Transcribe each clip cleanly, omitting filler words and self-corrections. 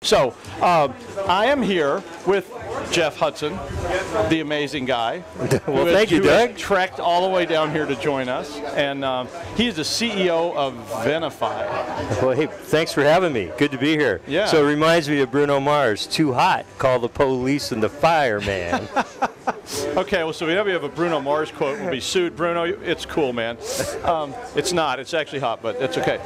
So, I am here with Jeff Hudson, the amazing guy. Well, thank you, Doug. Who trekked all the way down here to join us, and he's the CEO of Venafi. Well, hey, thanks for having me. Good to be here. Yeah. So it reminds me of Bruno Mars. Too hot, call the police and the fireman. Okay, well, so whenever you have a Bruno Mars quote, we'll be sued. Bruno, it's cool, man. It's not. It's actually hot, but it's okay.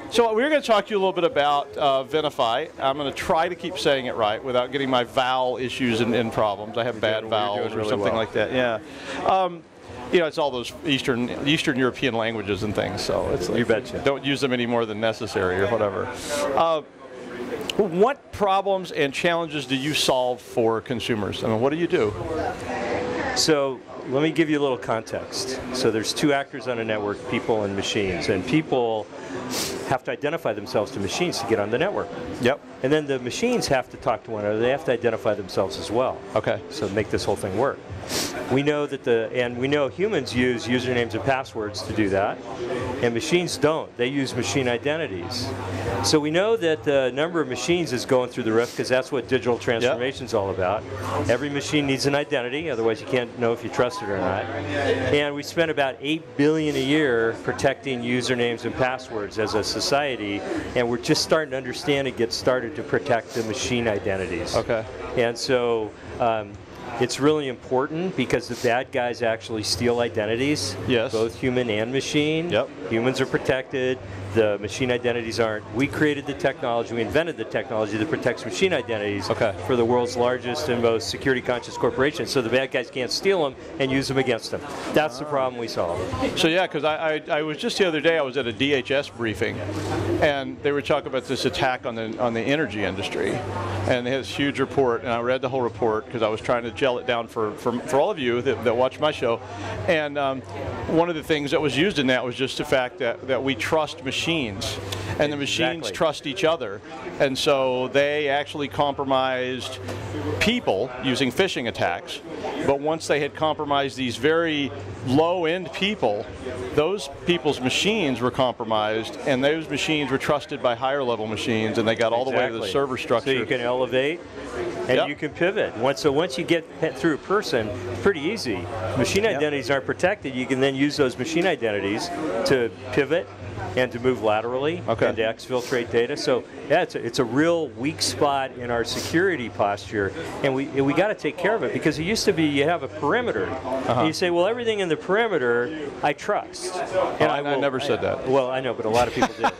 So we're going to talk to you a little bit about Venafi. I'm going to try to keep saying it right without getting my vowel issues and problems. I have bad vowels or something like that. Yeah. You know, it's all those Eastern European languages and things. So it's like, you betcha. Don't use them any more than necessary or whatever. What problems and challenges do you solve for consumers? I mean, what do you do? So let me give you a little context. So there's two actors on a network, people and machines. And people have to identify themselves to machines to get on the network. Yep. And then the machines have to talk to one another. They have to identify themselves as well. Okay. So make this whole thing work. We know that we know humans use usernames and passwords to do that, and machines don't. They use machine identities. So we know that the number of machines is going through the roof because that's what digital transformation is all about. Every machine needs an identity, otherwise you can't know if you trust it or not. And we spend about $8 billion a year protecting usernames and passwords as a society, and we're just starting to understand and get started to protect the machine identities. Okay. And so it's really important because the bad guys actually steal identities, yes, both human and machine. Yep. Humans are protected. The machine identities aren't. We created the technology, we invented the technology that protects machine identities for the world's largest and most security-conscious corporation, so the bad guys can't steal them and use them against them. That's the problem we solve. So yeah, because I was just the other day, I was at a DHS briefing, and they were talking about this attack on the energy industry, and they had this huge report, and I read the whole report because I was trying to gel it down for all of you that watch my show, and one of the things that was used in that was just the fact that we trust machines, and the machines trust each other, and so they actually compromised people using phishing attacks. But once they had compromised these very low-end people, those people's machines were compromised, and those machines were trusted by higher-level machines, and they got all the way to the server structure. So you can elevate, and you can pivot. So once you get through a person, it's pretty easy. Machine identities aren't protected. You can then use those machine identities to pivot and to move laterally and to exfiltrate data. So yeah, it's a real weak spot in our security posture, and we got to take care of it, because it used to be you have a perimeter, and you say, well, everything in the perimeter I trust. And I never said that. Well, I know, but a lot of people did.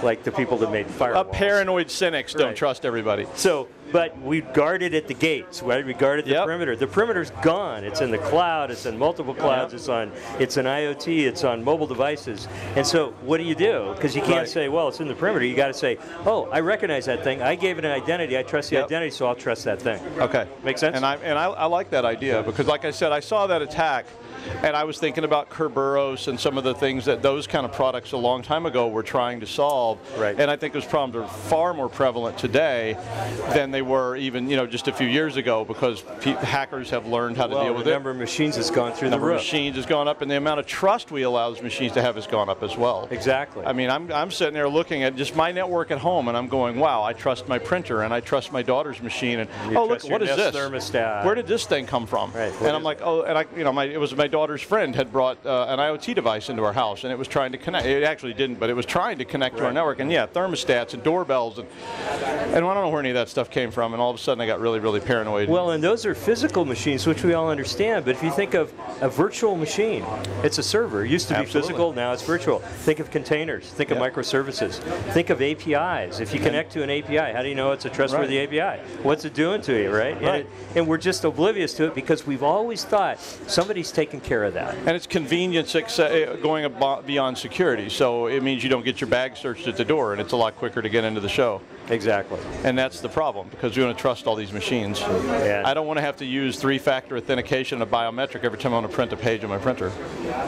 like the people that made firewalls. Paranoid cynics don't trust everybody. So, but we guard it at the gates, right? We guard at the perimeter. The perimeter's gone. It's in the cloud. It's in multiple clouds. It's in IoT. It's on mobile devices. And so, what do you do? Because you can't say, well, it's in the perimeter. You got to say, oh, I recognize that thing. I gave it an identity. I trust the identity, so I'll trust that thing. Okay, make sense? And I like that idea, because, like I said, I saw that attack, and I was thinking about Kerberos and some of the things that those kind of products a long time ago were trying to solve. Right. And I think those problems are far more prevalent today than they were even, just a few years ago, because hackers have learned how to deal with it. The number of machines has gone through the roof. The number of machines has gone up, and the amount of trust we allow those machines to have has gone up as well. Exactly. I mean, I'm sitting there looking at just my network at home, and I'm going, wow, I trust my printer, and I trust my daughter's machine, and oh, look, what is this? Thermostat. Where did this thing come from? Right. And I'm like, oh, and it was my daughter's friend had brought an IoT device into our house, and it was trying to connect. It actually didn't, but it was trying to connect to our network. And yeah, thermostats and doorbells, and I don't know where any of that stuff came from. And all of a sudden, I got really, really paranoid. Well, and those are physical machines, which we all understand. But if you think of a virtual machine, it's a server. It used to be physical, now it's virtual. Think of containers. Think of microservices. Think of APIs. If you connect to an API, how do you know it's a trustworthy API? What's it doing to you, right? And we're just oblivious to it because we've always thought somebody's taking care of that. And it's convenience going beyond security. So it means you don't get your bag searched at the door, and it's a lot quicker to get into the show. Exactly. And that's the problem, because we want to trust all these machines. Yeah. I don't want to have to use 3-factor authentication and biometric every time I want to print a page on my printer.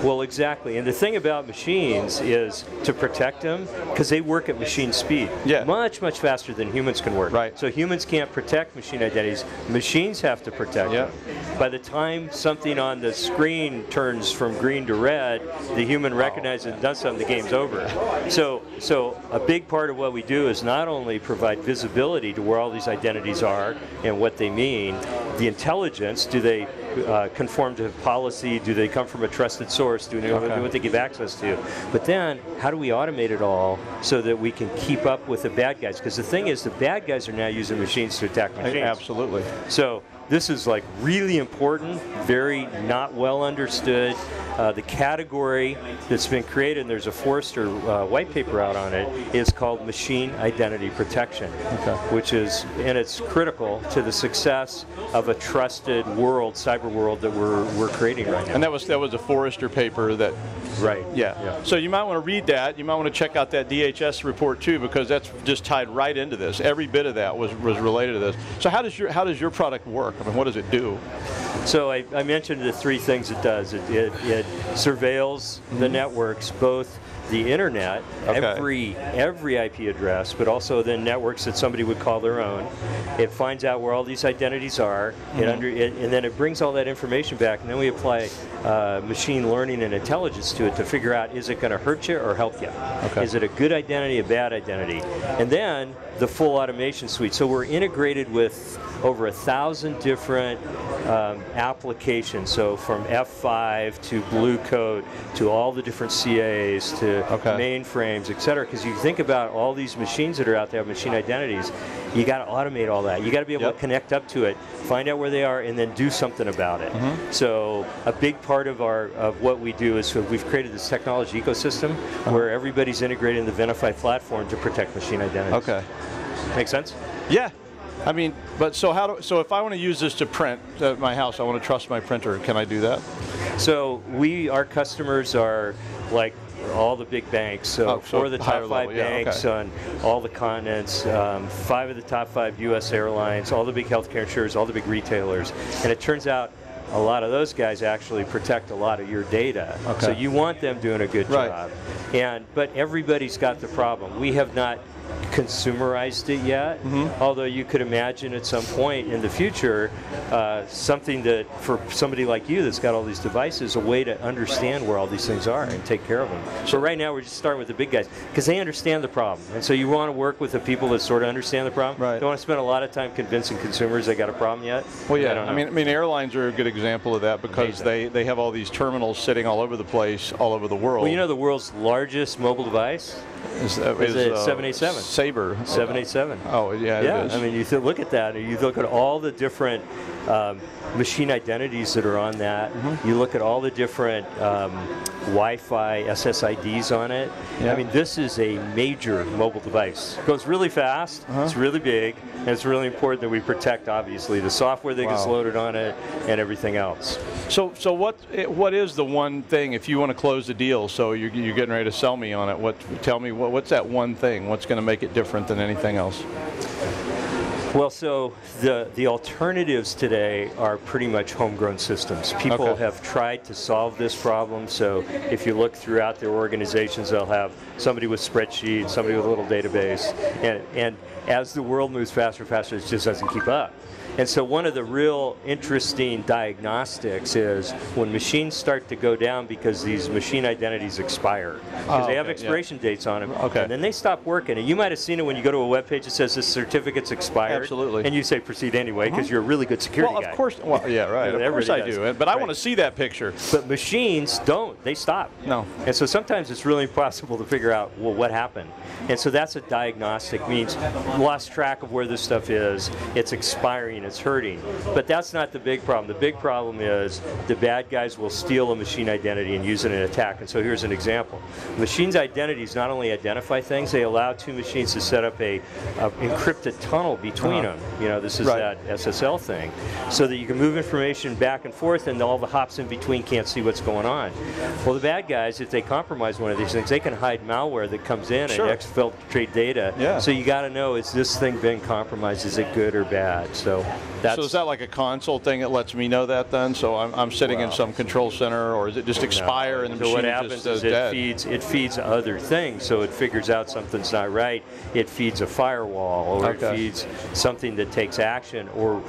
Well, exactly. And the thing about machines is to protect them, because they work at machine speed. Yeah. Much, much faster than humans can work. Right. So humans can't protect machine identities. Machines have to protect them. By the time something on the screen turns from green to red, the human recognizes and does something, the game's over. So a big part of what we do is not only provide visibility to where all these identities are and what they mean. The intelligence, do they conform to policy? Do they come from a trusted source? Do they know what they give access to? But then, how do we automate it all so that we can keep up with the bad guys? Because the thing is, the bad guys are now using machines to attack machines. Absolutely. So this is like really important, very not well understood. The category that's been created, and there's a Forrester white paper out on it, is called machine identity protection, which is, and it's critical to the success of a trusted world, cyber world that we're creating right now. And that was a Forrester paper that. Right. Yeah. So you might want to read that. You might want to check out that DHS report too, because that's just tied right into this. Every bit of that was related to this. So how does your product work? I mean, what does it do? So I mentioned the three things it does. It surveils the networks, both the internet, every IP address, but also the networks that somebody would call their own. It finds out where all these identities are, and then it brings all that information back, and then we apply machine learning and intelligence to it to figure out, is it going to hurt you or help you? Is it a good identity, a bad identity? And then the full automation suite. So we're integrated with over 1,000 different applications. So from F5 to Blue Coat to all the different CAs to mainframes, et cetera. Because you think about all these machines that are out there, machine identities, you got to automate all that. You got to be able to connect up to it, find out where they are, and then do something about it. So a big part of what we do is we've created this technology ecosystem where everybody's integrating the Venafi platform to protect machine identities. Make sense? Yeah. I mean, but so if I want to use this to print at my house, I want to trust my printer. Can I do that? So our customers are like all the big banks. So 4 of the top 5 banks on all the continents, 5 of the top 5 U.S. airlines, all the big healthcare insurers, all the big retailers. And it turns out a lot of those guys actually protect a lot of your data. So you want them doing a good job. But everybody's got the problem. We have not consumerized it yet, although you could imagine at some point in the future something that for somebody like you that's got all these devices, a way to understand where all these things are and take care of them. So right now we're just starting with the big guys because they understand the problem, and so you want to work with the people that sort of understand the problem. Don't want to spend a lot of time convincing consumers they got a problem yet. Well, yeah, I mean airlines are a good example of that because they have all these terminals sitting all over the place, all over the world. Well, you know the world's largest mobile device is it 787. Sabre. 787. Oh, yeah, it is. I mean, you look at that, and you look at all the different machine identities that are on that. You look at all the different Wi-Fi SSIDs on it. I mean, this is a major mobile device. It goes really fast, it's really big, and it's really important that we protect, obviously, the software that gets loaded on it and everything else. So what is the one thing, if you want to close the deal, so you're getting ready to sell me on it, tell me, what's that one thing? What's going to make it different than anything else? Well, so the alternatives today are pretty much homegrown systems. People have tried to solve this problem. So if you look throughout their organizations, they'll have somebody with spreadsheets, somebody with a little database. And as the world moves faster and faster, it just doesn't keep up. And so one of the real interesting diagnostics is when machines start to go down because these machine identities expire. Because they have expiration dates on them. And then they stop working. And you might have seen it when you go to a web page that says this certificate's expired. Absolutely. And you say proceed anyway because you're a really good security guy. Well, of course. Well, yeah, right. Of course I do. But I want to see that picture. But machines don't. They stop. No. And so sometimes it's really impossible to figure out, well, what happened? And so that's a diagnostic. Means lost track of where this stuff is. It's expiring. It's hurting. But that's not the big problem. The big problem is the bad guys will steal a machine identity and use it in an attack. And so here's an example. Machines' identities not only identify things, they allow two machines to set up a encrypted tunnel between them. You know, this is that SSL thing. So that you can move information back and forth and all the hops in between can't see what's going on. Well, the bad guys, if they compromise one of these things, they can hide malware that comes in and exfiltrate data. So you got to know, is this thing been compromised? Is it good or bad? So is that like a console thing that lets me know that then? So I'm sitting in some control center, or is it just expire and the machine what happens just is it feeds other things. So it figures out something's not right. It feeds a firewall, or it feeds something that takes action, or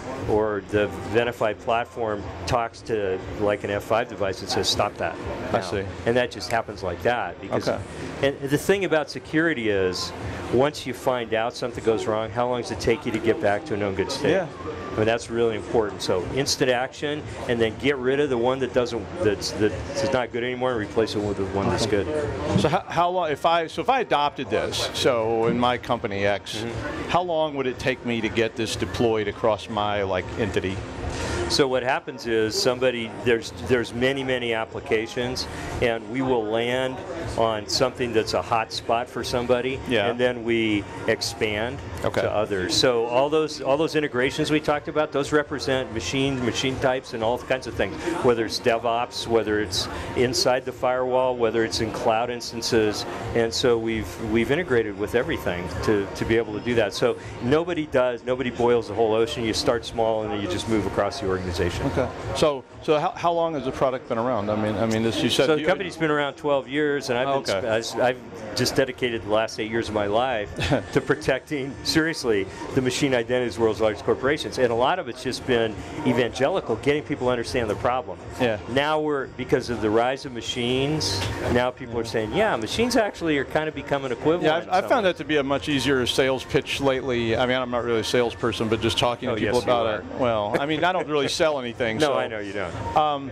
the Venafi platform talks to like an F5 device and says stop that. I see. And that just happens like that because and the thing about security is once you find out something goes wrong, how long does it take you to get back to a known good state? Yeah. I mean, that's really important. So instant action, and then get rid of the one that's not good anymore, and replace it with the one that's good. So how long, if I adopted this, so in my company X, how long would it take me to get this deployed across my entity? So what happens is there's many applications, and we will land on something that's a hot spot for somebody, and then we expand to others. So all those integrations we talked about, those represent machine types and all kinds of things, whether it's DevOps, whether it's inside the firewall, whether it's in cloud instances, and so we've integrated with everything to be able to do that. So nobody boils the whole ocean. You start small and then you just move across the organization. Okay. So how long has the product been around? I mean, as you said. So the company's been around 12 years, and I've just dedicated the last 8 years of my life to protecting, seriously, the machine identities of the world's largest corporations. And a lot of it's just been evangelical, getting people to understand the problem. Yeah. Now because of the rise of machines, now people are saying, yeah, machines actually are kind of becoming equivalent. Yeah, I've found that to be a much easier sales pitch lately. I mean, I'm not really a salesperson, but just talking to people about it. Well, I mean, I don't really sell anything. No, so, I know you don't.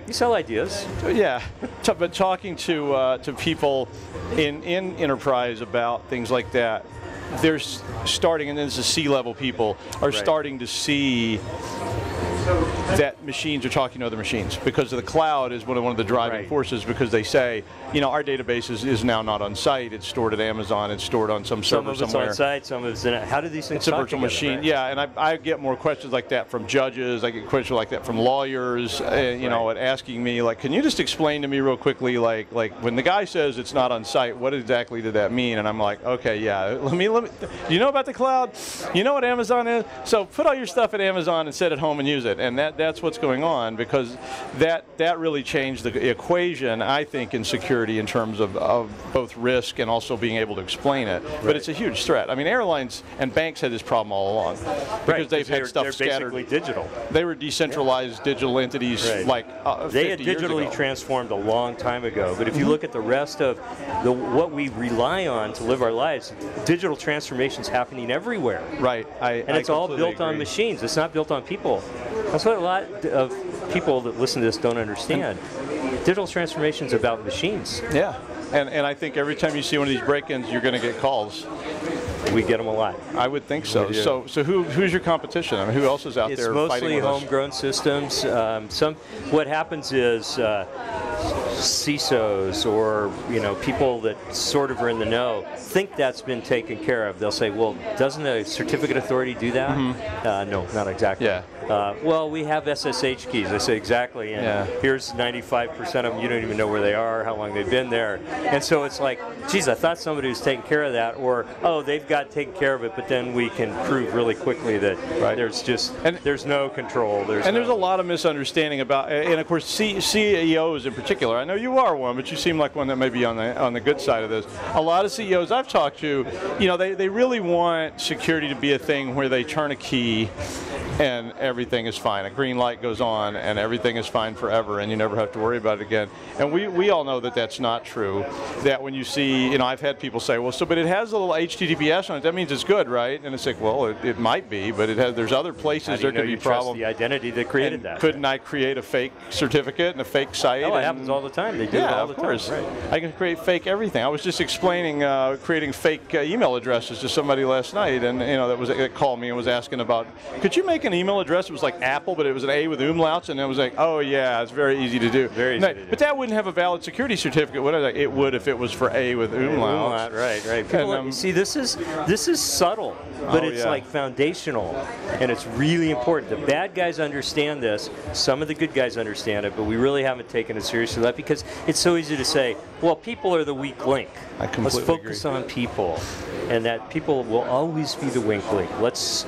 You sell ideas. Yeah, but talking to people in enterprise about things like that, they're starting, and this is C-level people, are starting to see that machines are talking to other machines, because of the cloud is one of the driving forces, because they say, our database is now not on site, it's stored at Amazon, it's stored on some server somewhere. Some of it's on site, some of it's in it. How do these things talk together? It's a virtual machine, yeah, and I get more questions like that from judges, I get questions like that from lawyers, asking me, can you just explain to me real quickly, like when the guy says it's not on site, what exactly did that mean? And I'm like, okay, yeah, let me, do you know about the cloud? You know what Amazon is? So put all your stuff at Amazon and sit at home and use it. And that's what's going on, because that really changed the equation, I think, in security in terms of both risk and also being able to explain it. But it's a huge threat. I mean, airlines and banks had this problem all along, because they've had stuff scattered. They're basically digital. They were decentralized digital entities they 50 had digitally years ago. Transformed a long time ago. But if you look at the rest of what we rely on to live our lives, digital transformation's happening everywhere. Right. And it's all built on machines. It's not built on people. That's what a lot of people that listen to this don't understand. Digital transformation is about machines. Yeah, and I think every time you see one of these break-ins, you're going to get calls. We get them a lot. I would think so. So who's your competition? I mean, who else is out there fighting with us? It's mostly homegrown systems. What happens is CISOs or people that sort of are in the know think that's been taken care of. They'll say, well, doesn't a certificate authority do that? No, not exactly. Yeah. Well, we have SSH keys. I say exactly, and here's 95% of them. You don't even know where they are, how long they've been there, and so it's like, geez, I thought somebody was taking care of that, or they've got taken care of it, but then we can prove really quickly that there's no control. There's a lot of misunderstanding about, and of course, CEOs in particular. I know you are one, but you seem like one that may be on the good side of this. A lot of CEOs I've talked to, they really want security to be a thing where they turn a key and everything is fine. A green light goes on and everything is fine forever and you never have to worry about it again. And we all know that that's not true. That when you see, I've had people say, well, but it has a little HTTPS on it, that means it's good, right? And it's like, well, it might be, but there's other places there could be problems. The identity that created that. Couldn't I create a fake certificate and a fake site? Oh, it happens all the time. They do it all the time. Yeah, of course. Right. I can create fake everything. I was just explaining creating fake email addresses to somebody last night, and that called me and was asking about, could you make an email address? It was like Apple, but it was an A with umlauts, and it was like, oh yeah, it's very easy to do. Very easy to do. But that wouldn't have a valid security certificate, would it? It would if it was for A with umlauts. Right. People, see, this is subtle, but it's like foundational, and it's really important. The bad guys understand this. Some of the good guys understand it, but we really haven't taken it seriously enough, because it's so easy to say, well, people are the weak link. Let's focus on people, and that people will always be the weak link. Let's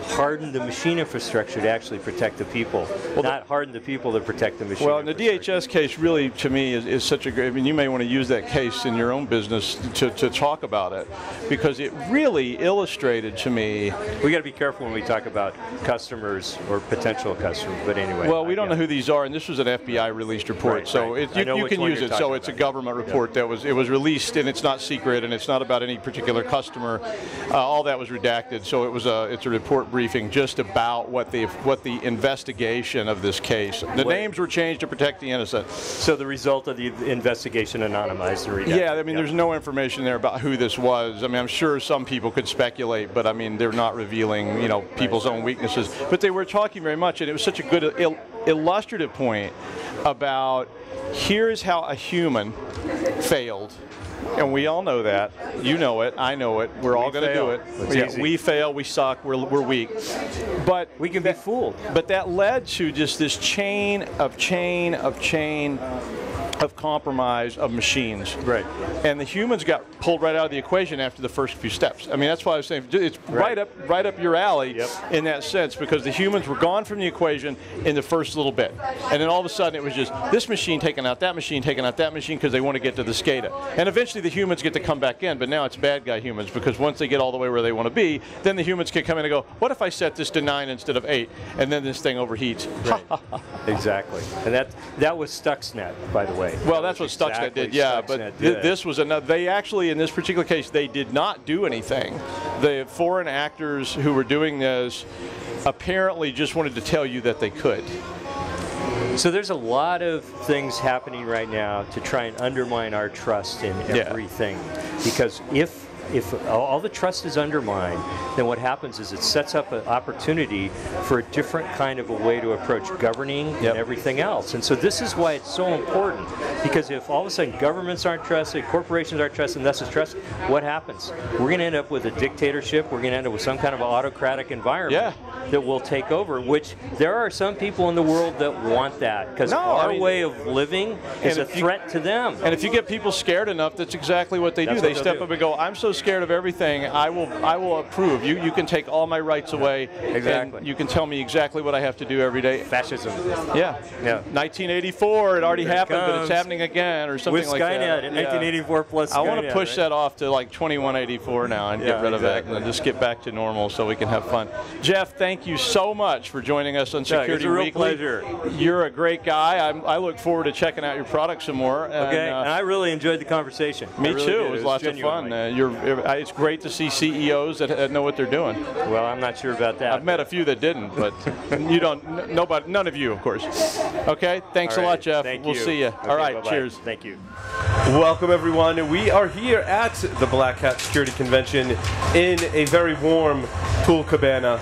harden the machine infrastructure to actually protect the people, not harden the people to protect the machine. Well, and the DHS case really, to me, is such a great, you may want to use that case in your own business to talk about it, because it really illustrated to me. We got to be careful when we talk about customers or potential customers, but anyway. Well, we don't know who these are, and this was an FBI released report, so you can use it. So it's a government report that was released, and it's not secret, and it's not about any particular particular customer. All that was redacted, so it's a report briefing just about what the investigation of this case. The names were changed to protect the innocent. So the result of the investigation anonymized and redacted. Yeah, I mean, there's no information there about who this was. I mean, I'm sure some people could speculate, but I mean, they're not revealing, you know, people's own weaknesses. But they were talking very much, and it was such a good illustrative point about here's how a human failed. And we all know that. You know it. I know it. We're all going to do it. Yeah, we fail. We suck. We're weak. But we can be fooled. But that led to just this chain of compromise of machines. Right. And the humans got pulled right out of the equation after the first few steps. I mean, that's why I was saying it's right up your alley in that sense, because the humans were gone from the equation in the first little bit. And then all of a sudden it was just this machine taking out that machine, taking out that machine, because they want to get to the SCADA. And eventually the humans get to come back in, but now it's bad guy humans, because once they get all the way where they want to be, then the humans can come in and go, what if I set this to 9 instead of 8? And then this thing overheats. Right. Exactly. And that was Stuxnet, by the way. Well, that's what Stuxnet did, yeah. But this was another. They actually, in this particular case, they did not do anything. The foreign actors who were doing this apparently just wanted to tell you that they could. So there's a lot of things happening right now to try and undermine our trust in everything. Because if all the trust is undermined, then what happens is it sets up an opportunity for a different kind of a way to approach governing and everything else. And so this is why it's so important, because if all of a sudden governments aren't trusted, corporations aren't trusted, and thus is trust, what happens? We're going to end up with a dictatorship. We're going to end up with some kind of autocratic environment that will take over, which there are some people in the world that want that, because our way of living is a threat to them. And if you get people scared enough, that's exactly what they do. They step up and go, I'm so scared of everything, I will approve. You can take all my rights away. Exactly. And you can tell me exactly what I have to do every day. Fascism. Yeah. 1984, it already happened, but it's happening again, or something like that. With Skynet in 1984 plus Skynet. I want to push that off to like 2184 now and get rid of it, and then just get back to normal so we can have fun. Jeff, thank you so much for joining us on Security Weekly. It's a real pleasure. You're a great guy. I look forward to checking out your products some more. Okay, and I really enjoyed the conversation. Me too. It was lots of fun. It's great to see CEOs that know what they're doing. Well, I'm not sure about that. I've met a few that didn't, but you don't. Nobody, none of you, of course. Okay. Thanks a lot, Jeff. We'll see you. Okay, all right. bye-bye. Cheers. Thank you. Welcome, everyone. We are here at the Black Hat Security Convention in a very warm pool cabana.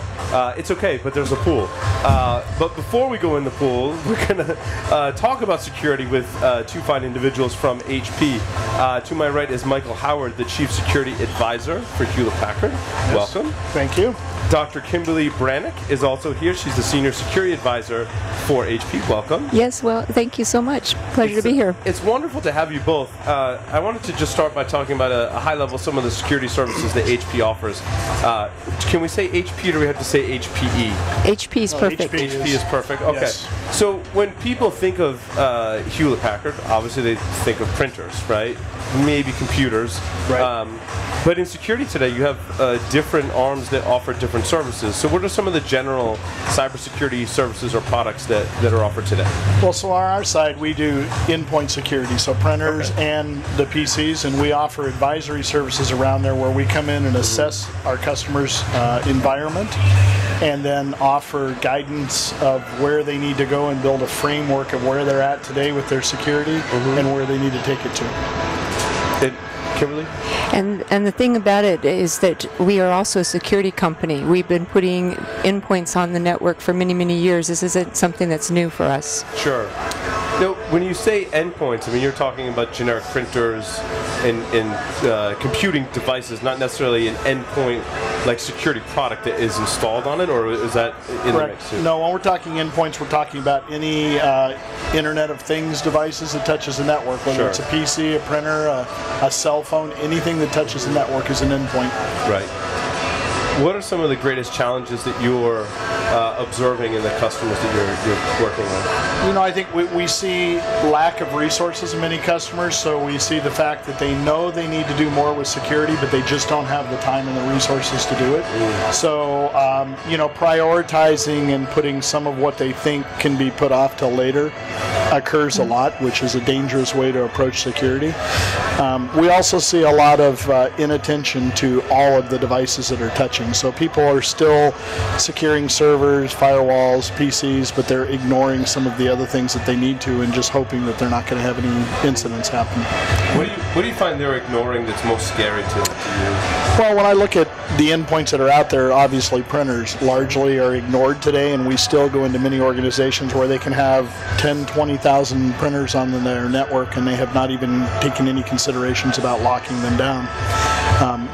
It's okay, but there's a pool. But before we go in the pool, we're going to talk about security with two fine individuals from HP. To my right is Michael Howard, the Chief Security Advisor for Hewlett-Packard. Yes. Welcome. Thank you. Dr. Kimberlee Brannock is also here. She's the Senior Security Advisor for HP. Welcome. Yes, well, thank you so much. Pleasure to be here. It's wonderful to have you both. I wanted to just start by talking about a high level some of the security services that HP offers. Can we say HP, or do we have to say HPE? HP is perfect. HP is perfect. Okay. Yes. So when people think of Hewlett-Packard, obviously they think of printers, right? Maybe computers. Right. But in security today, you have different arms that offer different services. So what are some of the general cybersecurity services or products that are offered today? Well, so on our side, we do endpoint security, so printers and the PCs, and we offer advisory services around there where we come in and assess our customers' environment and then offer guidance of where they need to go and build a framework of where they're at today with their security and where they need to take it to. Kimberlee? And the thing about it is that we are also a security company. We've been putting endpoints on the network for many, many years. This isn't something that's new for us. Sure. Now, when you say endpoints, I mean, you're talking about generic printers and computing devices, not necessarily an endpoint like security product that is installed on it, or is that in the mix? No, when we're talking endpoints, we're talking about any Internet of Things devices that touches the network, whether it's a PC, a printer, a cell phone, anything that touches the network is an endpoint. Right. What are some of the greatest challenges that you're observing in the customers that you're working with? You know, I think we see lack of resources in many customers, so we see the fact that they know they need to do more with security, but they just don't have the time and the resources to do it. So, you know, prioritizing and putting some of what they think can be put off till later occurs a lot, which is a dangerous way to approach security. We also see a lot of inattention to all of the devices that are touching. So people are still securing servers, firewalls, PCs, but they're ignoring some of the other things that they need to and just hoping that they're not going to have any incidents happen. What do you find they're ignoring that's most scary to you? Well, when I look at the endpoints that are out there, obviously printers largely are ignored today, and we still go into many organizations where they can have 10, 20,000 printers on their network, and they have not even taken any considerations about locking them down.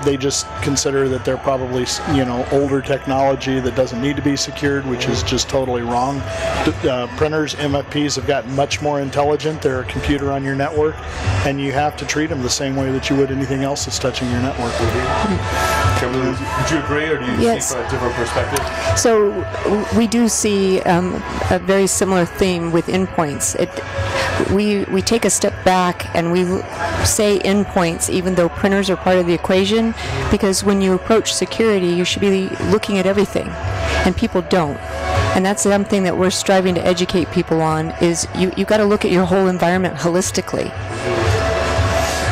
They just consider that they're probably, older technology that doesn't need to be secured, which is just totally wrong. Printers, MFPs have gotten much more intelligent. They're a computer on your network, and you have to treat them the same way that you would anything else that's touching your network. Kimberlee, would you agree, or do you see from a different perspective? So we do see a very similar theme with endpoints. We take a step back and we say endpoints even though printers are part of the equation, because when you approach security you should be looking at everything, and people don't. And that's something that we're striving to educate people on, is you got to look at your whole environment holistically.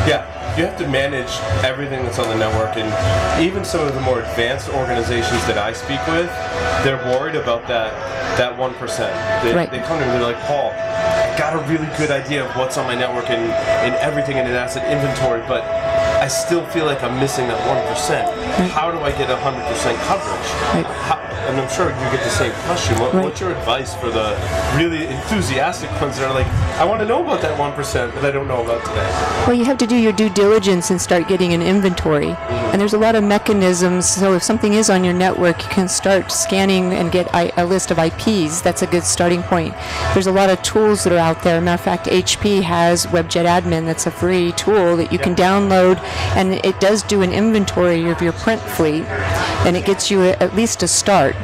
Yeah. You have to manage everything that's on the network, and even some of the more advanced organizations that I speak with, they're worried about that 1%. They come to me, they're like, Paul, I got a really good idea of what's on my network and everything in an asset inventory, but I still feel like I'm missing that 1%. How do I get 100% coverage? And I'm sure you get the same question. What's your advice for the really enthusiastic ones that are like, I want to know about that 1% that I don't know about today? Well, you have to do your due diligence and start getting an inventory. And there's a lot of mechanisms. So if something is on your network, you can start scanning and get a list of IPs. That's a good starting point. There's a lot of tools that are out there. Matter of fact, HP has WebJet Admin. That's a free tool that you can download, and it does do an inventory of your print fleet, and it gets you at least a start.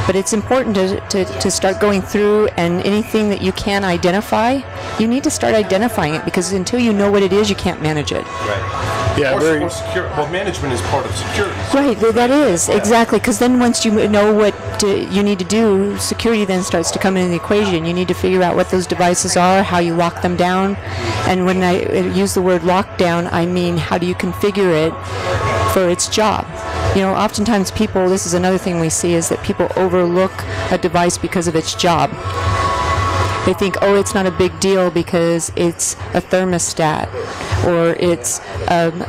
But it's important to start going through, and anything that you can identify, you need to start identifying it, because until you know what it is, you can't manage it. Right. Yeah, or secure. Well, management is part of security. Right, that is, exactly, because then once you know what you need to do, security then starts to come into the equation. You need to figure out what those devices are, how you lock them down, and when I use the word lockdown, I mean how do you configure it for its job. Oftentimes people, this is another thing we see, is that people overlook a device because of its job. They think, oh, it's not a big deal because it's a thermostat, or it's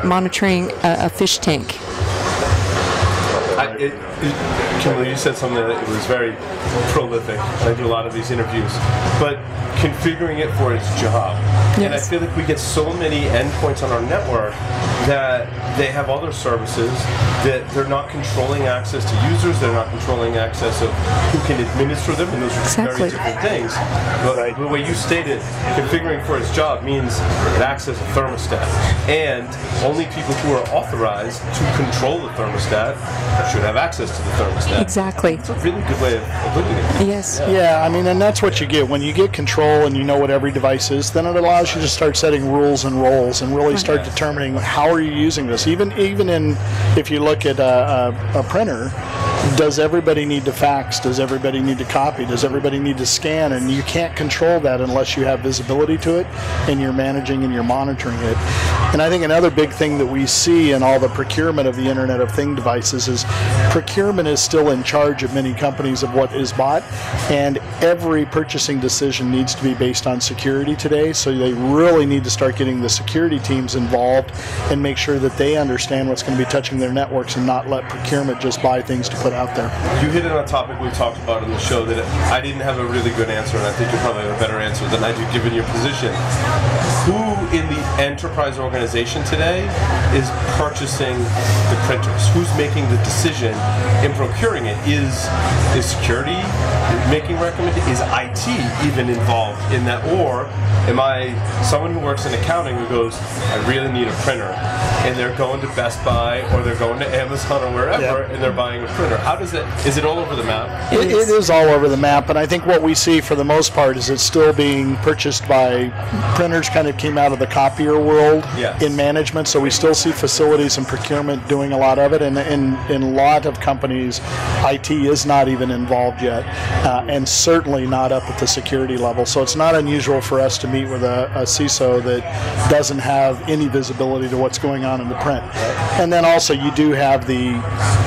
monitoring a fish tank. Kimberlee, you said something that was very prolific. I do a lot of these interviews. But configuring it for its job. Yes. And I feel like we get so many endpoints on our network that they have other services that they're not controlling access to users, they're not controlling access of who can administer them, and those are very different things. But the way you stated, configuring for its job means it acts as a thermostat. And only people who are authorized to control the thermostat should have access to the thermostat. Exactly. It's a really good way of looking at it. Yes. Yeah, I mean, and that's what you get. When you get control and you know what every device is, then it allows you to start setting rules and roles and really start determining how are you using this. Even in, if you look at a printer, does everybody need to fax? Does everybody need to copy? Does everybody need to scan? And you can't control that unless you have visibility to it and you're managing and you're monitoring it. And I think another big thing that we see in all the procurement of the Internet of Things devices is procurement is still in charge of many companies of what is bought, and every purchasing decision needs to be based on security today, so they really need to start getting the security teams involved and make sure that they understand what's going to be touching their networks and not let procurement just buy things to put out there. You hit on a topic we talked about on the show that I didn't have a really good answer, and I think you probably have a better answer than I do given your position. Who in the enterprise organization today is purchasing the printers? Who's making the decision in procuring it? Is security making recommendations? Is IT even involved in that? Or Am I someone who works in accounting who goes, I really need a printer, and they're going to Best Buy or they're going to Amazon or wherever, and they're buying a printer? How does it? Is it all over the map? It is all over the map, and I think what we see for the most part is it's still being purchased by printers. Kind of came out of the copier world in management, so we still see facilities and procurement doing a lot of it, and in a lot of companies, IT is not even involved yet, and certainly not up at the security level. So it's not unusual for us to meet with a CISO that doesn't have any visibility to what's going on in the print. And then also you do have the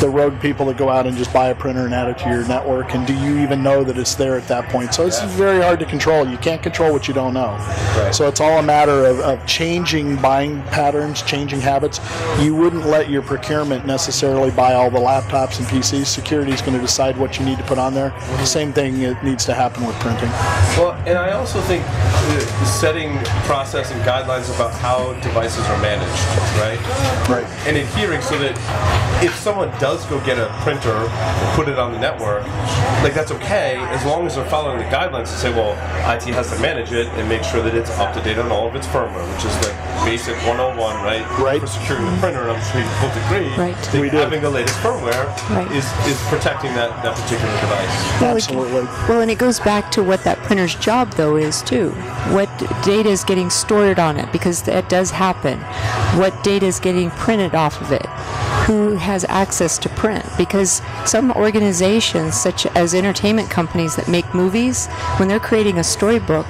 rogue people that go out and just buy a printer and add it to your network, and do you even know that it's there at that point? So it's very hard to control. You can't control what you don't know. So it's all a matter of changing buying patterns, changing habits. You wouldn't let your procurement necessarily buy all the laptops and PCs. Security is going to decide what you need to put on there. The same thing it needs to happen with printing. Well, and I also think setting process and guidelines about how devices are managed, right? And adhering so that if someone does go get a printer and put it on the network, like that's okay, as long as they're following the guidelines to say, well, IT has to manage it and make sure that it's up to date on all of its firmware, which is like basic 101, right? For securing the printer, and I'm sure you both agree that having the latest firmware is protecting that particular device. Well, Absolutely. Well, and it goes back to what that printer's job, though, is too. What data is getting stored on it, because that does happen. What data is getting printed off of it? Who has access to print? Because some organizations, such as entertainment companies that make movies, when they're creating a storybook,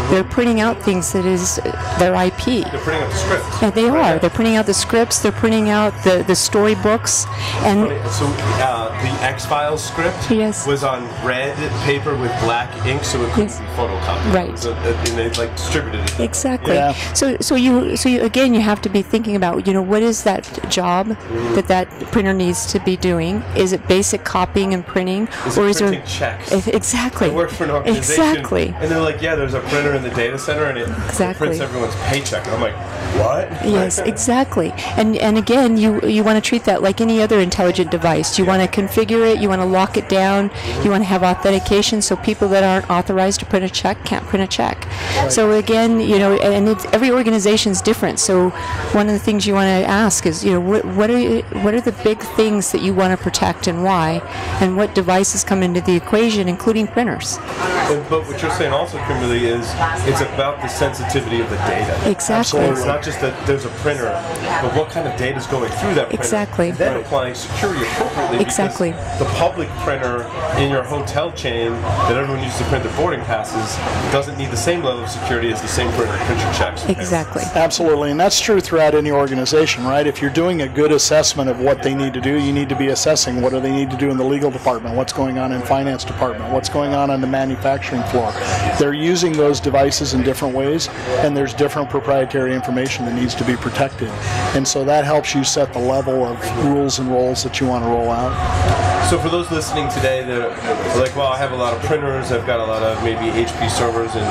they're printing out things that is their IP. They're printing out the scripts. Yeah, they are. They're printing out the scripts. They're printing out the storybooks. And so the X-Files script was on red paper with black ink, so it couldn't be photocopied. Right. And they like distributed it. Exactly. Yeah. So you again, you have to be thinking about, what is that job that printer needs to be doing? Is it basic copying and printing, or is there checks? Exactly. I work for an organization, and they're like, there's a printer in the data center, and it prints everyone's paycheck. And I'm like, what? Yes, exactly. And again, you want to treat that like any other intelligent device. You want to configure it. You want to lock it down. You want to have authentication, so people that aren't authorized to print a check can't print a check. So again, and every organization is different. So one of the things you want to ask is, what are the big things that you want to protect and why, and what devices come into the equation, including printers. But what you're saying also, Kimberlee, is it's about the sensitivity of the data. Exactly. It's not just that there's a printer, but what kind of data is going through that printer. Exactly. And then applying security appropriately. Exactly. Because the public printer in your hotel chain that everyone uses to print their boarding passes doesn't need the same level of security as the same printer to print your checks. Exactly. Absolutely, and that's true throughout any organization, right? If you're doing a good assessment of what they need to do, you need to be assessing what do they need to do in the legal department, what's going on in finance department, what's going on the manufacturing floor. They're using those devices in different ways, and there's different proprietary information that needs to be protected. And so that helps you set the level of rules and roles that you want to roll out. So for those listening today that are like, well, I have a lot of printers, I've got a lot of maybe HP servers and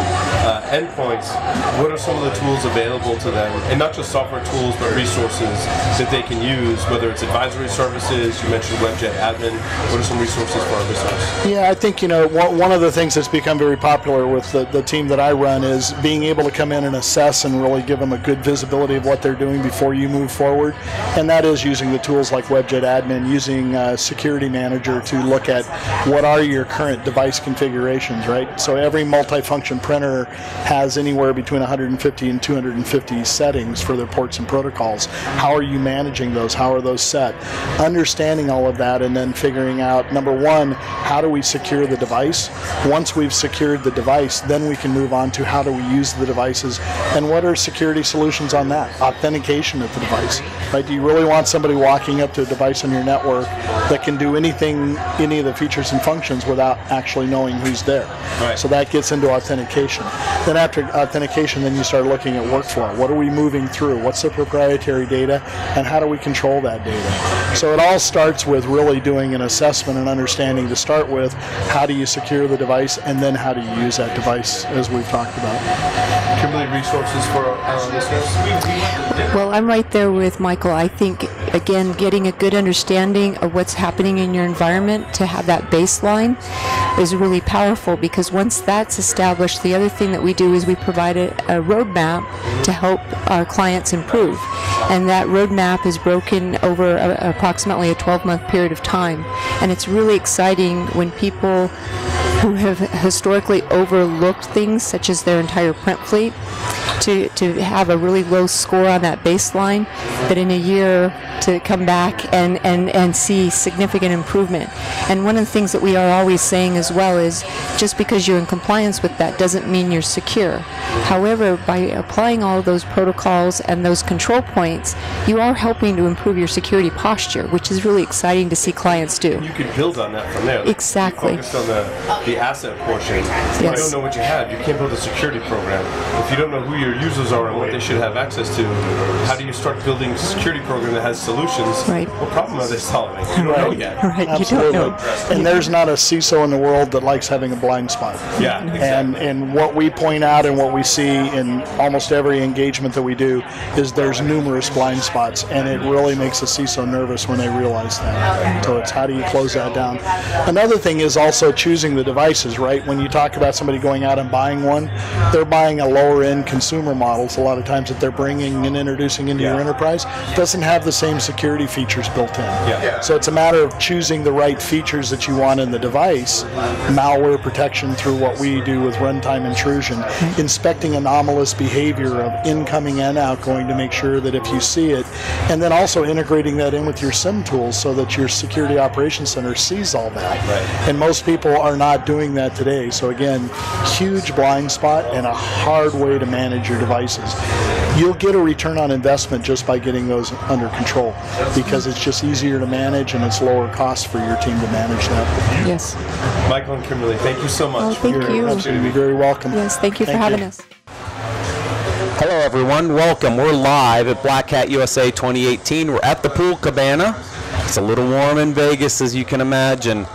endpoints, what are some of the tools available to them? And not just software tools, but resources that they can use, whether it's advisory services, you mentioned WebJet admin, what are some resources for our listeners? Yeah, I think, one of the things that's become very popular with the team that I run is being able to come in and assess and really give them a good visibility of what they're doing before you move forward. And that is using the tools like WebJet admin, using Security Manager to look at what are your current device configurations, right? So every multifunction printer has anywhere between 150 and 250 settings for their ports and protocols. How are you managing those? How are those set? Understanding all of that and then figuring out, number one, how do we secure the device? Once we've secured the device, then we can move on to how do we use the devices and what are security solutions on that? Authentication of the device, right? Do you really want somebody walking up to a device on your network that can do anything, any of the features and functions without actually knowing who's there? Right. So that gets into authentication. Then after authentication, then you start looking at workflow. What are we moving through? What's the proprietary data and how do we control that data? So it all starts with really doing an assessment and understanding to start with how do you secure the device and then how do you use that device as we've talked about. Kimberlee, resources for our listeners? Well, I'm right there with Michael. I think again, getting a good understanding of what's happening in your environment to have that baseline is really powerful, because once that's established, the other thing that we do is we provide a roadmap to help our clients improve. And that roadmap is broken over approximately a 12-month period of time. And it's really exciting when people who have historically overlooked things, such as their entire print fleet, to have a really low score on that baseline, but in a year to come back and see significant improvement. And one of the things that we are always saying as well is, just because you're in compliance with that doesn't mean you're secure. However, by applying all of those protocols and those control points, you are helping to improve your security posture, which is really exciting to see clients do. You could build on that from there. Exactly. You focused on the asset portion. If you don't know what you have, you can't build a security program. If you don't know who your users are and what they should have access to, how do you start building a security program that has solutions? Right. What problem are they solving? You don't know yet. Right. Absolutely. You don't know. And there's not a CISO in the world that likes having a blind spot. Yeah, exactly. And what we point out and what we see in almost every engagement that we do is there's numerous blind spots, and it really makes a CISO nervous when they realize that. So it's how do you close that down? Another thing is also choosing the devices, right? When you talk about somebody going out and buying one, they're buying a lower end consumer models a lot of times that they're bringing and introducing into your enterprise. Doesn't have the same security features built in. Yeah. So it's a matter of choosing the right features that you want in the device, malware protection through what we do with runtime intrusion, inspecting anomalous behavior of incoming and outgoing to make sure that if you see it, and then also integrating that in with your SIM tools so that your security operations center sees all that. Right. And most people are not doing that today. So again, huge blind spot and a hard way to manage your devices. You'll get a return on investment just by getting those under control, because it's just easier to manage and it's lower cost for your team to manage that. Yes. Michael and Kimberlee, thank you so much. Oh, thank for you. your Absolutely. You're very welcome. Yes, thank you for having us. Hello everyone, welcome. We're live at Black Hat USA 2018. We're at the Pool Cabana. It's a little warm in Vegas, as you can imagine.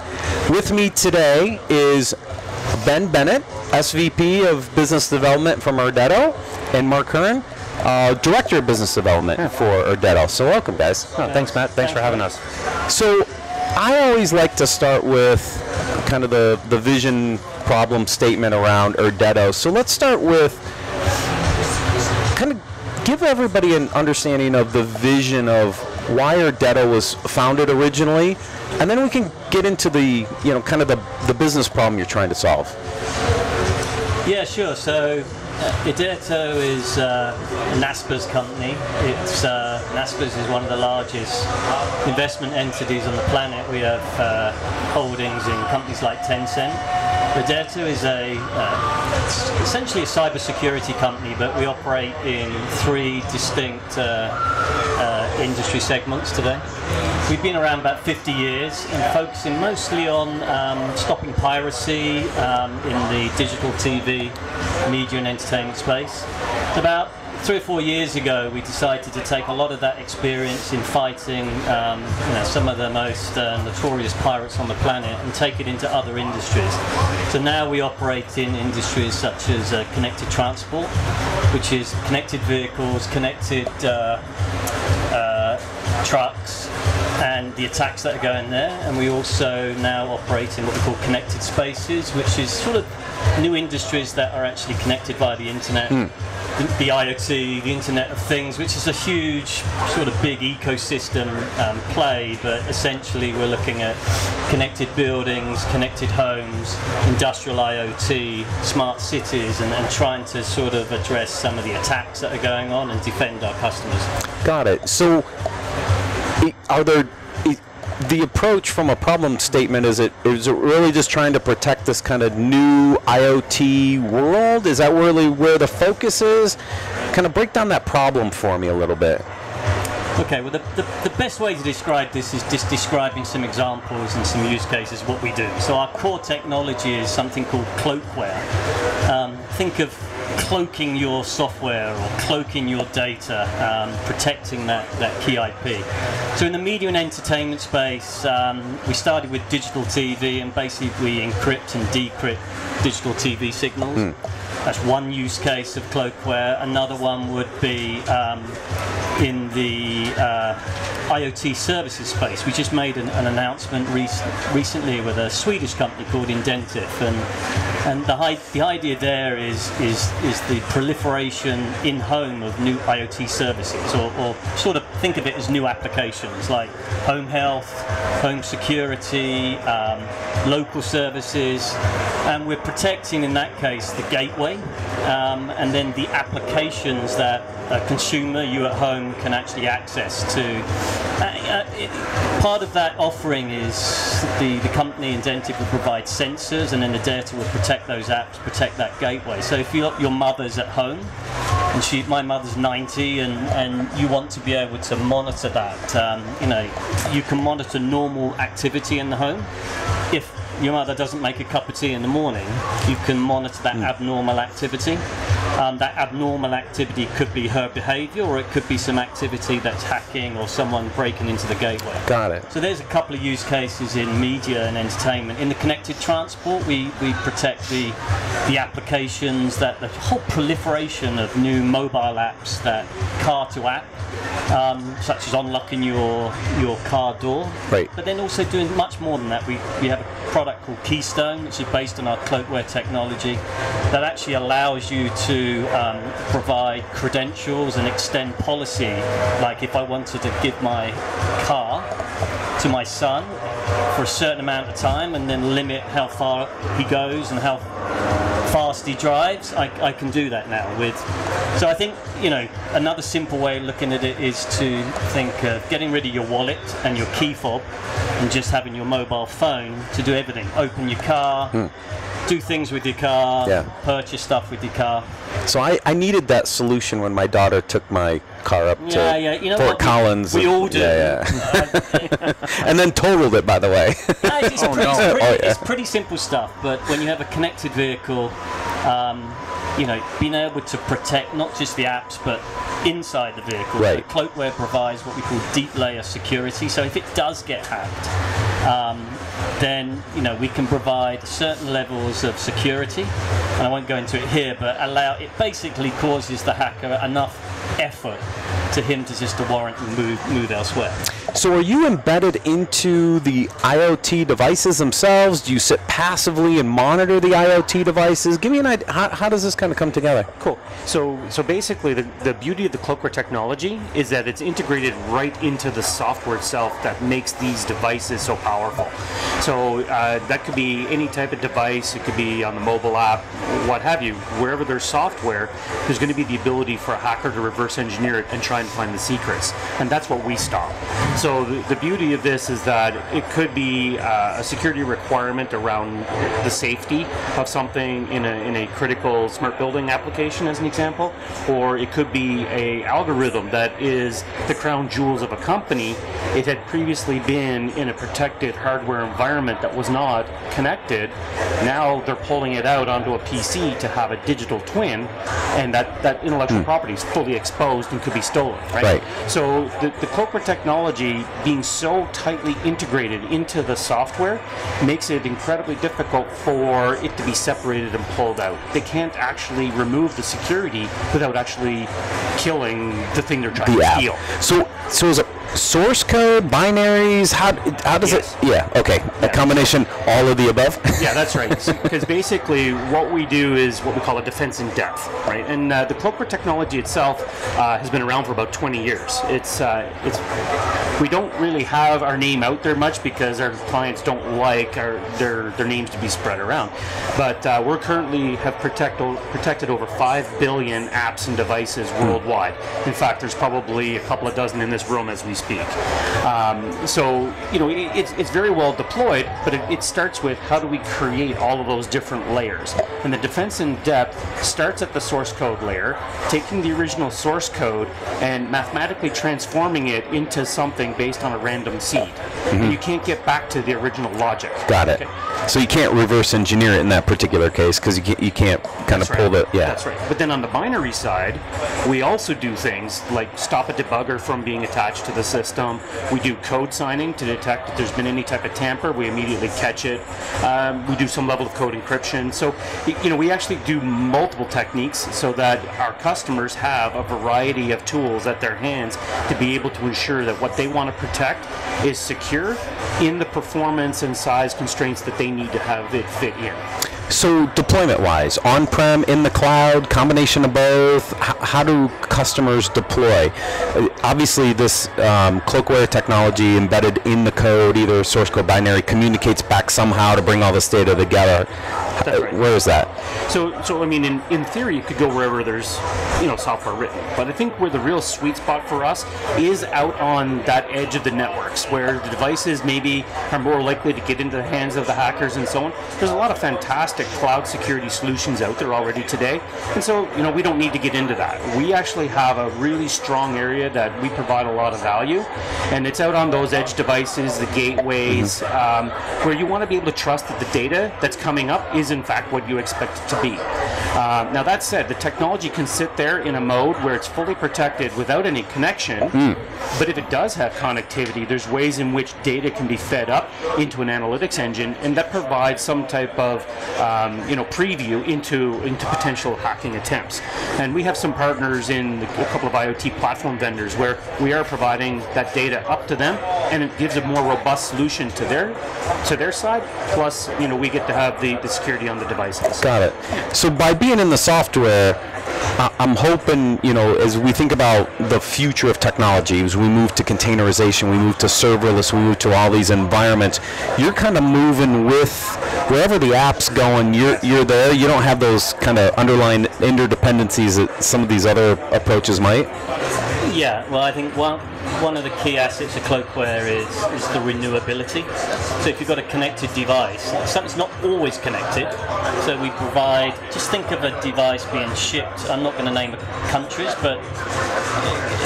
With me today is Bennett, SVP of Business Development from Irdeto, and Mark Hearn, Director of Business Development for Irdeto. So welcome, guys. Oh, thanks, Matt. Thanks for having us. So I always like to start with kind of the vision problem statement around Irdeto. So let's start with kind of give everybody an understanding of the vision of why Irdeto was founded originally, and then we can get into the, kind of the business problem you're trying to solve. Yeah, sure. So Irdeto is NASPA's company. It's NASPA's is one of the largest investment entities on the planet. We have holdings in companies like Tencent. Irdeto is essentially a cybersecurity company, but we operate in 3 distinct industry segments today. We've been around about 50 years and focusing mostly on stopping piracy in the digital TV, media and entertainment space. About 3 or 4 years ago, we decided to take a lot of that experience in fighting some of the most notorious pirates on the planet and take it into other industries. So now we operate in industries such as connected transport, which is connected vehicles, connected trucks, and the attacks that are going there. And we also now operate in what we call connected spaces, which is sort of new industries that are actually connected via the internet. The IoT, the Internet of Things, which is a huge sort of big ecosystem play, but essentially we're looking at connected buildings, connected homes, industrial IoT, smart cities, and trying to sort of address some of the attacks that are going on and defend our customers. Got it. So are there the approach from a problem statement, is it really just trying to protect this kind of new IoT world? Is that really where the focus is? Kind of break down that problem for me a little bit. Okay, well the best way to describe this is just describing some examples and some use cases of what we do. So our core technology is something called cloakware. Think of cloaking your software or cloaking your data, protecting that key IP. So in the media and entertainment space, we started with digital TV, and basically we encrypt and decrypt digital TV signals. That's one use case of cloakware. Another one would be in the IoT services space. We just made an announcement recently with a Swedish company called Irdeto, and the idea there is the proliferation in home of new IoT services, or sort of think of it as new applications like home health, home security, local services, and we're protecting in that case the gateway, and then the applications that a consumer, you at home, can actually access to. Part of that offering is the company Irdeto will provide sensors, and then Irdeto will protect those apps, protect that gateway. So if your mother's at home, and my mother's 90, and you want to be able to monitor that, you can monitor normal activity in the home. If your mother doesn't make a cup of tea in the morning, you can monitor that abnormal activity. That abnormal activity could be her behavior, or it could be some activity that's hacking or someone breaking into the gateway. Got it. So there's a couple of use cases in media and entertainment. In the connected transport, we protect the applications, that the whole proliferation of new mobile apps, that car to app, such as unlocking your car door. Right. But then also doing much more than that. We have a product called Keystone, which is based on our cloakware technology, that actually allows you to provide credentials and extend policy. Like if I wanted to give my car to my son for a certain amount of time and then limit how far he goes and how fast he drives, I can do that now with. So I think, another simple way of looking at it is to think of getting rid of your wallet and your key fob and just having your mobile phone to do everything. Open your car, do things with your car, purchase stuff with your car. So I needed that solution when my daughter took my car up to Fort Collins. We all do. And then totaled it, by the way. It's pretty simple stuff, but when you have a connected vehicle, being able to protect not just the apps, but inside the vehicle. Right. So cloakware provides what we call deep layer security. So if it does get hacked, then we can provide certain levels of security, and I won't go into it here, but it basically causes the hacker enough effort to him to just warrant and move elsewhere. So are you embedded into the IoT devices themselves? Do you sit passively and monitor the IoT devices? Give me an idea. How does this kind of come together? Cool. So basically the beauty of the cloakware technology is that it's integrated right into the software itself that makes these devices so powerful. So that could be any type of device. It could be on the mobile app, what have you. Wherever there's software, there's going to be the ability for a hacker to reverse engineer it and try and find the secrets. And that's what we stop. So the beauty of this is that it could be a security requirement around the safety of something in a critical smart building application, as an example, or it could be a algorithm that is the crown jewels of a company. It had previously been in a protected hardware environment that was not connected. Now they're pulling it out onto a PC to have a digital twin, and that intellectual property is fully exposed and could be stolen, right? So the cloakware technology being so tightly integrated into the software makes it incredibly difficult for it to be separated and pulled out. They can't actually remove the security without actually killing the thing they're trying to steal. So is it source code, binaries? How does it? Yeah. Okay. A combination, all of the above. Yeah, that's right. Because basically, what we do is what we call a defense in depth, right? And the cloakware technology itself has been around for about 20 years. We don't really have our name out there much because our clients don't like their names to be spread around. But we're currently have protected over 5 billion apps and devices worldwide. In fact, there's probably a couple of dozen in this room as we speak. So it's very well deployed, but it starts with how do we create all of those different layers. And the defense in depth starts at the source code layer, taking the original source code and mathematically transforming it into something based on a random seed. And you can't get back to the original logic. Got it. Okay? So you can't reverse engineer it in that particular case because you can't kind of pull the That's right. But then on the binary side, we also do things like stop a debugger from being attached to the system. We do code signing to detect if there's been any type of tamper. We immediately catch it. We do some level of code encryption. So we actually do multiple techniques so that our customers have a variety of tools at their hands to be able to ensure that what they want to protect is secure in the performance and size constraints that they need to have it fit in. So deployment-wise, on-prem, in the cloud, combination of both, how do customers deploy? Obviously, this cloakware technology embedded in the code, either source code binary, communicates back somehow to bring all this data together. That's right. Where is that? So I mean, in theory, you could go wherever there's software written. But I think where the real sweet spot for us is out on that edge of the networks, where the devices maybe are more likely to get into the hands of the hackers and so on. There's a lot of fantastic cloud security solutions out there already today, and so we don't need to get into that. We actually have a really strong area that we provide a lot of value, and it's out on those edge devices, the gateways, where you want to be able to trust that the data that's coming up is in fact what you expect it to be. Now that said, the technology can sit there in a mode where it's fully protected without any connection, but if it does have connectivity, there's ways in which data can be fed up into an analytics engine, and that provides some type of preview into potential hacking attempps. And we have some partners in a couple of IoT platform vendors where we are providing that data up to them, and it gives a more robust solution to their side. Plus, we get to have the security on the devices. Got it. So by being in the software, I'm hoping, as we think about the future of technology, as we move to containerization, we move to serverless, we move to all these environments, you're kind of moving with wherever the app's going, you're there. You don't have those kind of underlying interdependencies that some of these other approaches might. Yeah, well, I think one of the key assets of cloakware is the renewability. So if you've got a connected device, something's not always connected. So we provide, just think of a device being shipped, I'm not going to name countries, but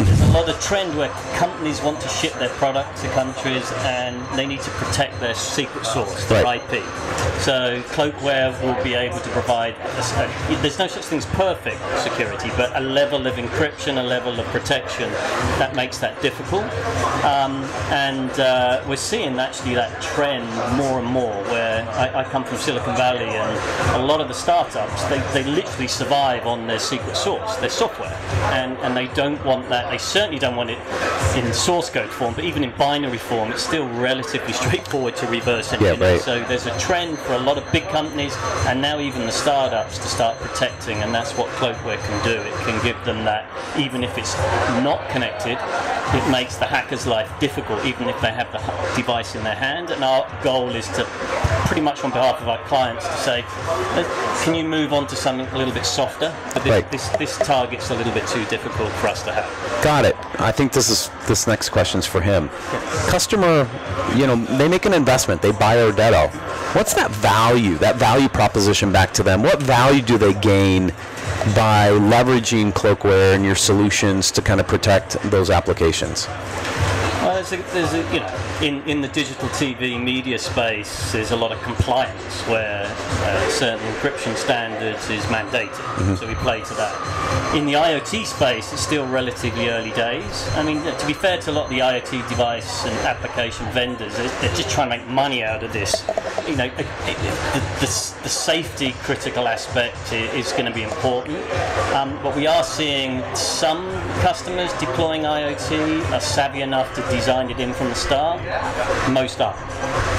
there's a lot of trend where companies want to ship their product to countries and they need to protect their secret source, their IP. So cloakware will be able to provide, there's no such thing as perfect security, but a level of encryption, a level of protection that makes that difficult. And we're seeing actually that trend more and more, where I come from Silicon Valley, and a lot of the startups, they literally survive on their secret source, their software, and they don't want that. They certainly don't want it in source code form, but even in binary form, it's still relatively straightforward to reverse engineer. Yeah, right. So there's a trend for a lot of big companies, and now even the startups, to start protecting, and that's what cloakware can do. It can give them that, even if it's not connected, it makes the hacker's life difficult, even if they have the device in their hand. And our goal is to, pretty much on behalf of our clients, to say, can you move on to something a little bit softer? But this target's a little bit too difficult for us to have. Got it. I think this next question's for him. Customer, they make an investment, they buy Irdeto. What's that value proposition back to them? What value do they gain by leveraging cloakware and your solutions to kind of protect those applications? Well, in the digital TV media space, there's a lot of compliance where certain encryption standards is mandated, so we play to that. In the IoT space, it's still relatively early days. I mean, to be fair to a lot of the IoT device and application vendors, they're just trying to make money out of this. The safety critical aspect is going to be important, but we are seeing some customers deploying IoT are savvy enough to design it in from the start. Most are,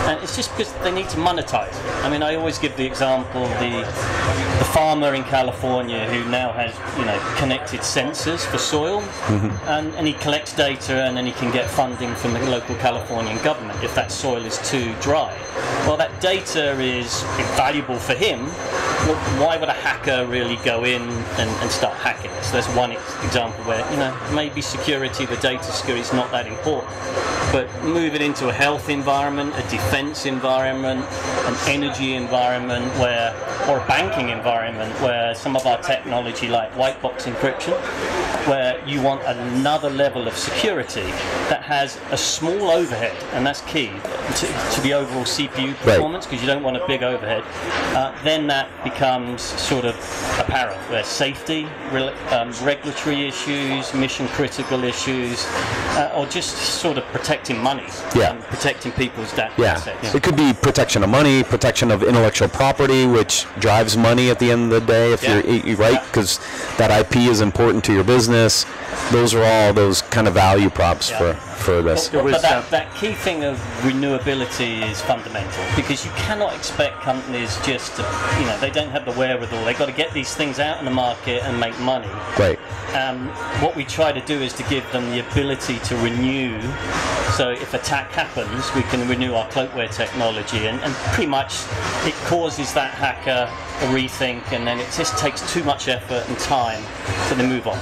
and it's just because they need to monetize. I mean, I always give the example of the farmer in California who now has connected sensors for soil, and he collects data, and then he can get funding from the local Californian government if that soil is too dry. Well, that data is valuable for him, why would a hacker really go in and start hacking? So there's one example where, maybe security, the data security is not that important. But move it into a health environment, a defense environment, an energy environment, or a banking environment where some of our technology like white box encryption, where you want another level of security that has a small overhead, and that's key to the overall CPU performance, because you don't want a big overhead, then that becomes sort of apparent, where safety, regulatory issues, mission critical issues, or just sort of protecting money, protecting people's data assets. It could be protection of money, protection of intellectual property, which drives money at the end of the day, if you're right, because that IP is important to your business. Those are all those kind of value props for this. But that key thing of renewability is fundamental, because you cannot expect companies just to, they don't have the wherewithal. They've got to get these things out in the market and make money. Right. What we try to do is to give them the ability to renew. So if attack happens, we can renew our cloakware technology, and pretty much it causes that hacker a rethink, and then it just takes too much effort and time, so they move on.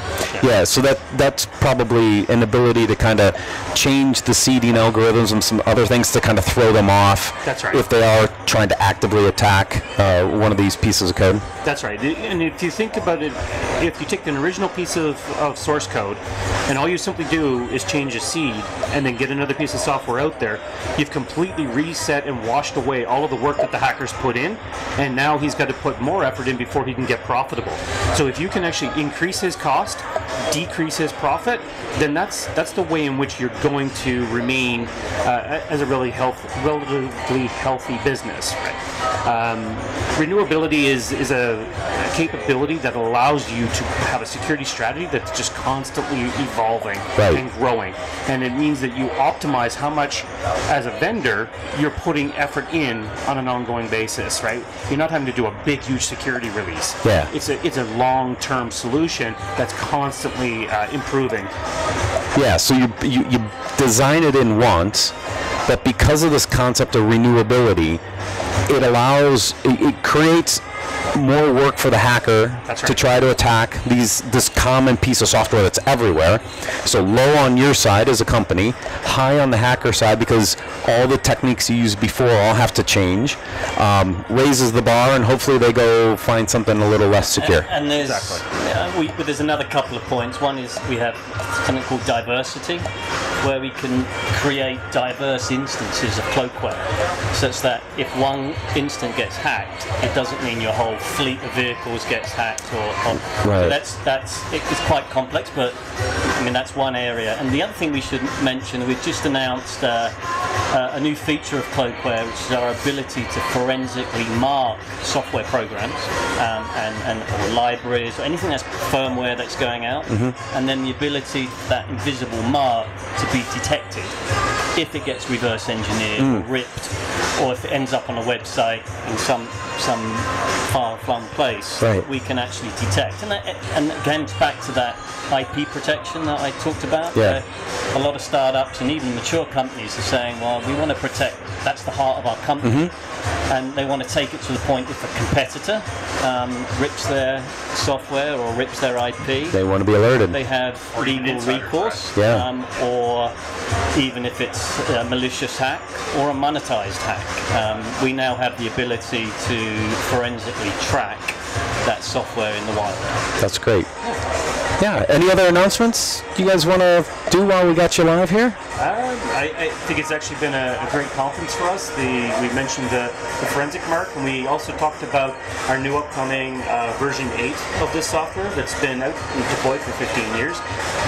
So that's probably an ability to kind of change the seeding algorithms and some other things to kind of throw them off. That's right. If they are trying to actively attack one of these pieces of code. That's right. And if you think about it, if you take an original piece of source code and all you simply do is change a seed and then get another piece of software out there, you've completely reset and washed away all of the work that the hackers put in, and now he's got to put more effort in before he can get profitable. So if you can actually increase his cost, decrease his profit, then that's the way in which you're going to remain as a relatively healthy business. Renewability is a capability that allows you to have a security strategy that's just constantly evolving and growing, and it means that you optimize how much, as a vendor, you're putting effort in on an ongoing basis. Right? You're not having to do a big, huge security release. It's a long-term solution that's constantly improving. So you design it in once, but because of this concept of renewability, it creates more work for the hacker to try to attack this common piece of software that's everywhere. So low on your side as a company, high on the hacker side, because all the techniques you used before all have to change. Raises the bar, and hopefully they go find something a little less secure. And there's there's another couple of points. One is we have something called diversity, where we can create diverse instances of cloakware, such that if one instant gets hacked, it doesn't mean your whole fleet of vehicles gets hacked. So it's quite complex, but I mean that's one area. And the other thing we should mention, we've just announced a new feature of cloakware, which is our ability to forensically mark software programs or libraries or anything that's firmware that's going out, and then the ability for that invisible mark to be detected if it gets reverse engineered or ripped, or if it ends up on a website in some far-flung place, we can actually detect. And again, back to that IP protection that I talked about. A lot of startups and even mature companies are saying, well, we want to protect, that's the heart of our company. And they want to take it to the point if a competitor rips their software or rips their IP, they want to be alerted. They have legal recourse, or even if it's a malicious hack or a monetized hack. We now have the ability to forensically track that software in the wild. That's great. Any other announcements you guys want to do while we got you live here? I think it's actually been a great conference for us. We mentioned the forensic mark, and we also talked about our new upcoming version 8 of this software that's been out and deployed for 15 years.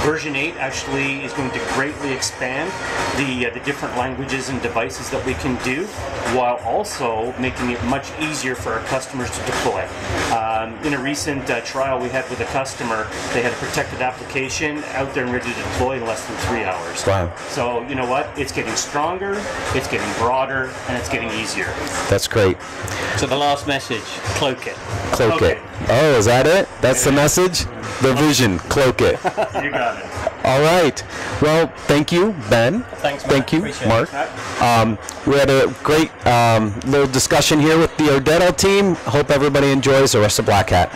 Version 8 actually is going to greatly expand the different languages and devices that we can do, while also making it much easier for our customers to deploy. In a recent trial we had with a customer, they had a protected application out there and ready to deploy in less than 3 hours. Wow. So you know what? It's getting stronger, it's getting broader, and it's getting easier. That's great. So the last message, cloak it. Cloak it. Oh, is that it? That's the message? The vision, cloak it. You got it. All right. Well, thank you, Ben. Thanks, Matt. Thank you, Appreciate Mark. it. We had a great little discussion here with the Irdeto team. Hope everybody enjoys the rest of Black Hat.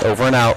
Over and out.